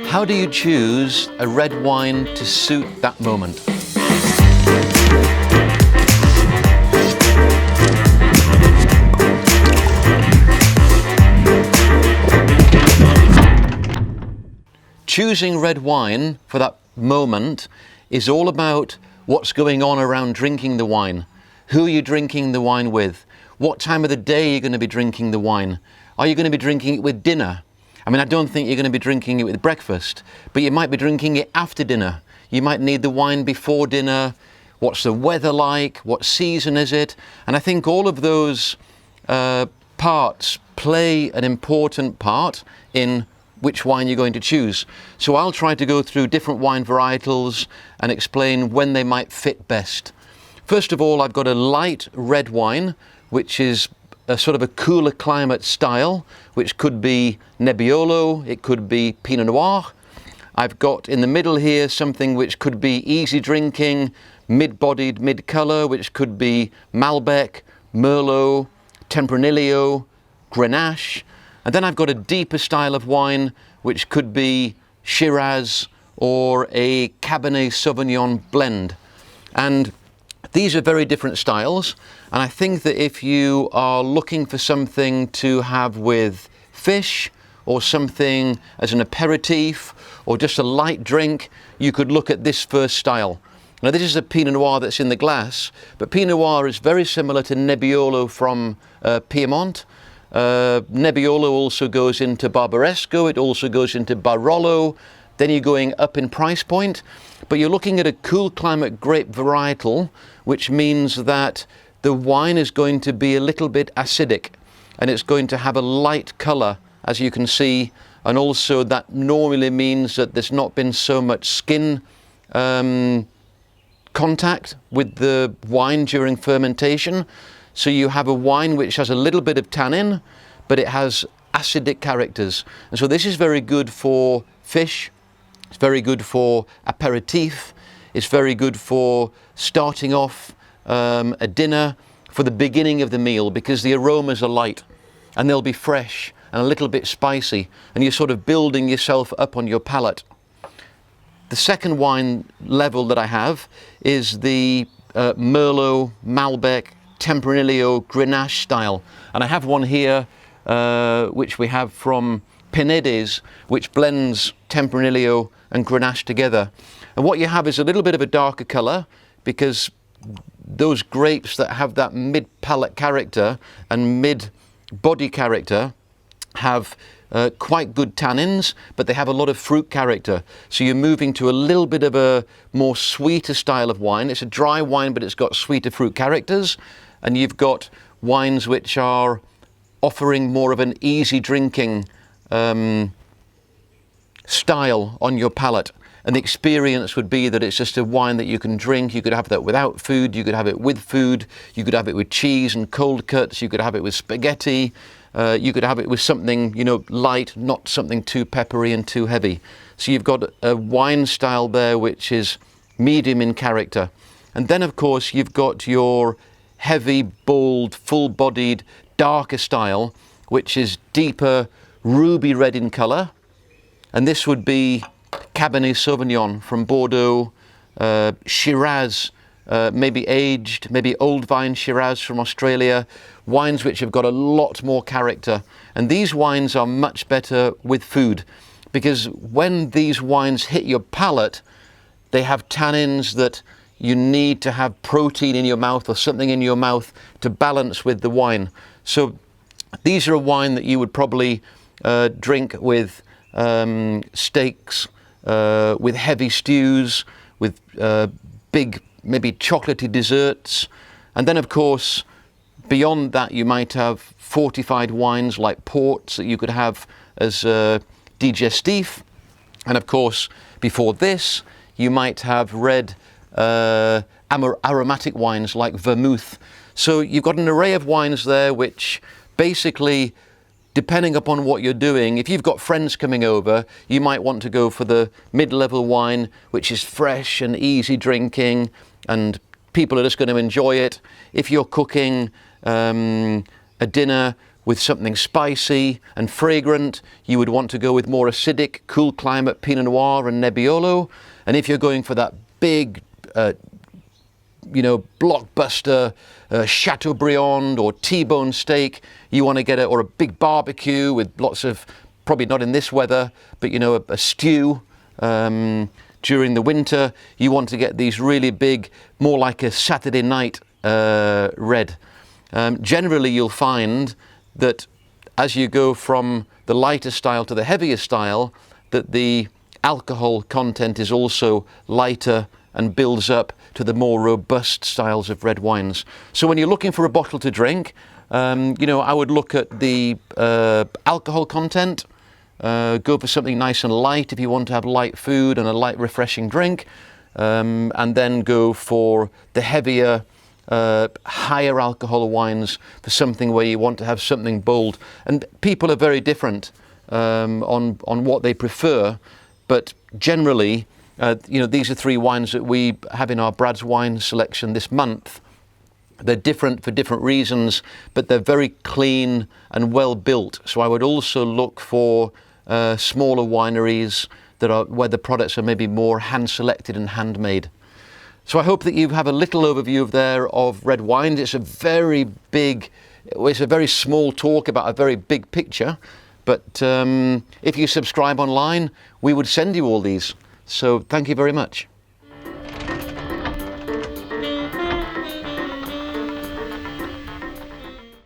How do you choose a red wine to suit that moment? Choosing red wine for that moment is all about what's going on around drinking the wine. Who are you drinking the wine with? What time of the day are you going to be drinking the wine? Are you going to be drinking it with dinner? I mean, I don't think you're going to be drinking it with breakfast, but you might be drinking it after dinner. You might need the wine before dinner. What's the weather like? What season is it? And I think all of those parts play an important part in which wine you're going to choose. So I'll try to go through different wine varietals and explain when they might fit best. First of all, I've got a light red wine, which is a sort of a cooler climate style, which could be Nebbiolo, it could be Pinot Noir. I've got in the middle here something which could be easy drinking, mid-bodied, mid-colour, which could be Malbec, Merlot, Tempranillo, Grenache. And then I've got a deeper style of wine, which could be Shiraz or a Cabernet Sauvignon blend. And these are very different styles, and I think that if you are looking for something to have with fish or something as an aperitif or just a light drink, you could look at this first style. Now this is a Pinot Noir that's in the glass, but Pinot Noir is very similar to Nebbiolo from Piedmont. Nebbiolo also goes into Barbaresco, it also goes into Barolo, then you're going up in price point, but you're looking at a cool climate grape varietal, which means that the wine is going to be a little bit acidic and it's going to have a light colour, as you can see, and also that normally means that there's not been so much skin contact with the wine during fermentation. So you have a wine which has a little bit of tannin, but it has acidic characters. And so this is very good for fish, it's very good for aperitif, it's very good for starting off a dinner, for the beginning of the meal, because the aromas are light and they'll be fresh and a little bit spicy, and you're sort of building yourself up on your palate. The second wine level that I have is the Merlot, Malbec, Tempranillo, Grenache style, and I have one here which we have from Pinedes, which blends Tempranillo and Grenache together. And what you have is a little bit of a darker colour, because those grapes that have that mid-palate character and mid-body character have quite good tannins, but they have a lot of fruit character. So you're moving to a little bit of a more sweeter style of wine. It's a dry wine, but it's got sweeter fruit characters. And you've got wines which are offering more of an easy drinking style on your palate. And the experience would be that it's just a wine that you can drink. You could have that without food, you could have it with food, you could have it with cheese and cold cuts, you could have it with spaghetti, you could have it with something, you know, light, not something too peppery and too heavy. So you've got a wine style there which is medium in character. And then of course you've got your heavy, bold, full-bodied, darker style, which is deeper ruby red in colour. And this would be Cabernet Sauvignon from Bordeaux, Shiraz, maybe aged, maybe old vine Shiraz from Australia, wines which have got a lot more character. And these wines are much better with food, because when these wines hit your palate, they have tannins that you need to have protein in your mouth or something in your mouth to balance with the wine. So these are a wine that you would probably drink with steaks, with heavy stews, with big, maybe chocolatey desserts. And then of course, beyond that, you might have fortified wines like ports that you could have as digestif. And of course, before this, you might have red aromatic wines like vermouth. So you've got an array of wines there which basically, depending upon what you're doing, if you've got friends coming over, you might want to go for the mid-level wine, which is fresh and easy drinking, and people are just going to enjoy it. If you're cooking a dinner with something spicy and fragrant, you would want to go with more acidic, cool climate Pinot Noir and Nebbiolo. And if you're going for that big, blockbuster Chateaubriand or T-bone steak, you want to get or a big barbecue with lots of, probably not in this weather, but a stew during the winter, you want to get these really big, more like a Saturday night red. Generally, you'll find that as you go from the lighter style to the heavier style, that the alcohol content is also lighter and builds up to the more robust styles of red wines. So when you're looking for a bottle to drink, I would look at the alcohol content, go for something nice and light if you want to have light food and a light refreshing drink, and then go for the heavier, higher alcohol wines for something where you want to have something bold. And people are very different on what they prefer, but generally, these are 3 wines that we have in our Brad's Wine selection this month. They're different for different reasons, but they're very clean and well built. So I would also look for smaller wineries where the products are maybe more hand selected and handmade. So I hope that you have a little overview there of red wine. It's a very small talk about a very big picture, but if you subscribe online, we would send you all these. So thank you very much.